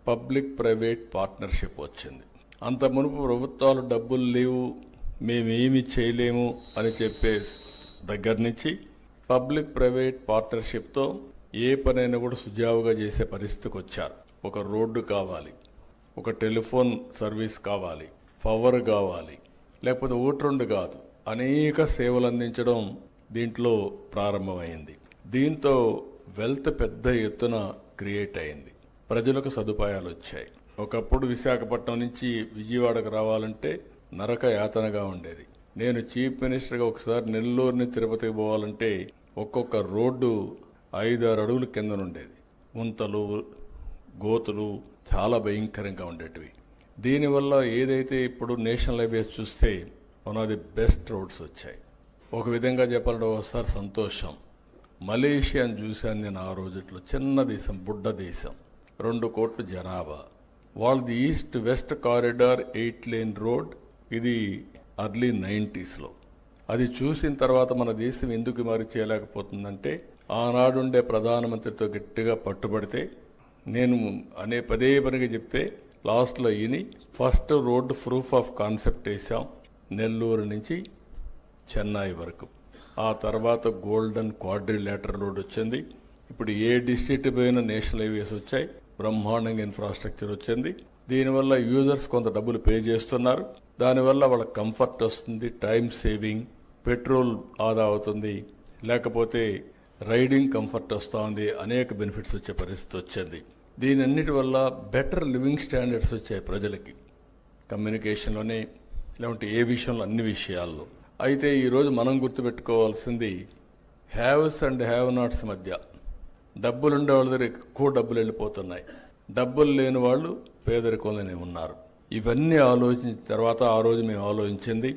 Public private partnership వచ్చింది. అంత మునుపు ప్రభుత్వాలు డబ్బులు లేవు, మేమేమి చేయలేము అని చెప్పే దగ్గర నుంచి పబ్లిక్ ప్రైవేట్ పార్ట్నర్షిప్తో ఏ పనైనా కూడా సుజావుగా చేసే పరిస్థితికి వచ్చారు. ఒక రోడ్డు కావాలి, ఒక టెలిఫోన్ సర్వీస్ కావాలి, పవర్ కావాలి, లేకపోతే ఒకటి రెండు కాదు, అనేక సేవలు అందించడం దీంట్లో ప్రారంభమైంది. దీంతో వెల్త్ పెద్ద ఎత్తున క్రియేట్ అయింది, ప్రజలకు సదుపాయాలు వచ్చాయి. ఒకప్పుడు విశాఖపట్నం నుంచి విజయవాడకు రావాలంటే నరక యాతనగా ఉండేది. నేను చీఫ్ మినిస్టర్గా ఒకసారి నెల్లూరుని తిరుపతికి పోవాలంటే ఒక్కొక్క రోడ్డు 5-6 అడుగుల కిందనుండేది. గుంతలు, గోతులు చాలా భయంకరంగా ఉండేటివి. దీనివల్ల ఏదైతే ఇప్పుడు నేషనల్ హైవేస్ చూస్తే one of the best roads వచ్చాయి. ఒక విధంగా చెప్పాలంటే ఒకసారి సంతోషం. మలేషియాని చూశాను నేను ఆ రోజుట్లో. చిన్న దేశం, బుడ్డ దేశం, 2 కోట్ల జనాభా. వాళ్ళది east west corridor 8 lane road. ఇది ఎర్లీ 90s. అది చూసిన తర్వాత మన దేశం ఎందుకు మరి చేయలేకపోతుందంటే ఆనాడుండే ప్రధానమంత్రితో గట్టిగా పట్టుబడితే, నేను పదే పనిగా చెప్తే లాస్ట్లో ఈయన first road proof of concept వేసాం నెల్లూరు నుంచి చెన్నై వరకు. ఆ తర్వాత గోల్డెన్ క్వాడ్రిలేటర్ రోడ్ వచ్చింది. ఇప్పుడు ఏ డిస్ట్రిక్ట్ పోయినా నేషనల్ హైవేస్ వచ్చాయి, బ్రహ్మాండంగా ఇన్ఫ్రాస్ట్రక్చర్ వచ్చింది. దీనివల్ల యూజర్స్ కొంత డబ్బులు పే చేస్తున్నారు. దానివల్ల వాళ్ళకి కంఫర్ట్ వస్తుంది, టైం సేవింగ్, పెట్రోల్ ఆదా అవుతుంది, లేకపోతే రైడింగ్ కంఫర్ట్ వస్తుంది, అనేక బెనిఫిట్స్ వచ్చే పరిస్థితి వచ్చింది. దీనన్నిటి వల్ల బెటర్ లివింగ్ స్టాండర్డ్స్ వచ్చాయి ప్రజలకి, కమ్యూనికేషన్లోనే లేకుంటే ఏ విషయంలో, అన్ని విషయాల్లో. అయితే ఈరోజు మనం గుర్తుపెట్టుకోవాల్సింది హ్యావ్స్ అండ్ హ్యావ్ నాట్స్ మధ్య. డబ్బులు ఉండే వాళ్ళ దగ్గర ఎక్కువ డబ్బులు వెళ్ళిపోతున్నాయి, డబ్బులు లేని వాళ్ళు పేదరికంలోనే ఉన్నారు. ఇవన్నీ ఆలోచించిన తర్వాత ఆ రోజు మేము ఆలోచించింది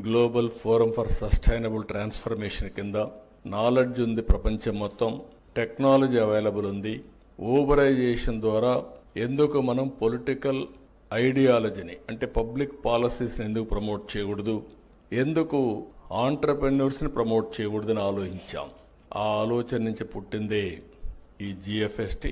global forum for sustainable transformation కింద. నాలెడ్జ్ ఉంది ప్రపంచం మొత్తం, టెక్నాలజీ అవైలబుల్ ఉంది. ఊబరైజేషన్ ద్వారా ఎందుకు మనం పొలిటికల్ ఐడియాలజీని అంటే పబ్లిక్ పాలసీస్ని ఎందుకు ప్రమోట్ చేయకూడదు, ఎందుకు ఆంటర్ప్రెన్యూర్స్ని ప్రమోట్ చేయకూడదని ఆలోచించాం. ఆ ఆలోచన నుంచి పుట్టిందే ఈ GFST.